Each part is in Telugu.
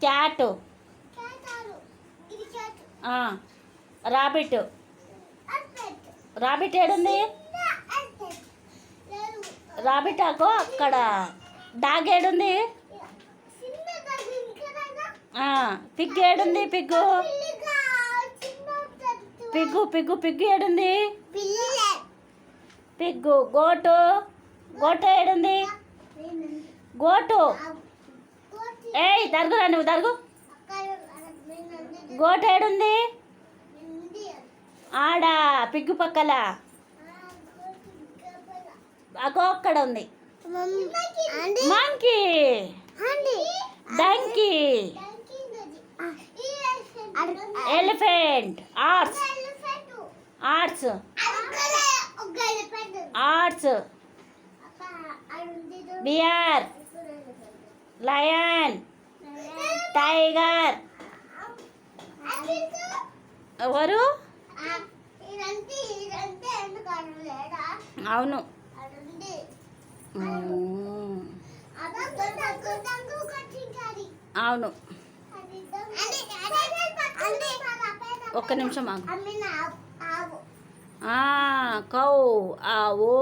Cat, rabbit. రాబిట్ ఏడుంది? రాబిట్ ఆకో అక్కడ. డాగ్ ఏడుంది? పిగ్ ఏడుంది? పిగ్గు పిగ్గు పిగ్గు పిగ్గు ఏడుంది? పిగ్గు. గోటు, గోటు ఏడుంది? గోటు. ఏయ్ దరుగురా, నువ్వు దరుగు. గోటు ఏడుంది? ఆడ పిగ్గు పక్కల అగో అక్కడ ఉంది. Monkey, donkey, elephant, ants, ants, ants, bear, lion, tiger. ఎవరు? అవును. అవును. ఒక్క నిమిషం ఆగు. కౌ, ఆవు,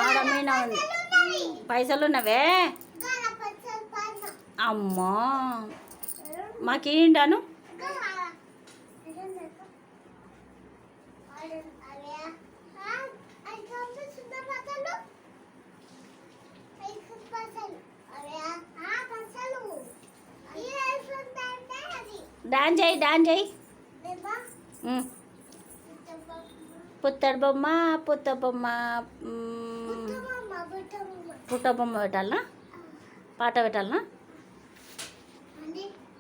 ఆడమీన ఉంది. పైసలు ఉన్నవే? అమ్మా మాకేంటాను. డాన్స్ చేయి, డాన్స్ చేయి. పుత్తడి బొమ్మ, పుత్త బొమ్మ, పుట్ట బొమ్మ పెట్టాలనా? పాట పెట్టాలనా?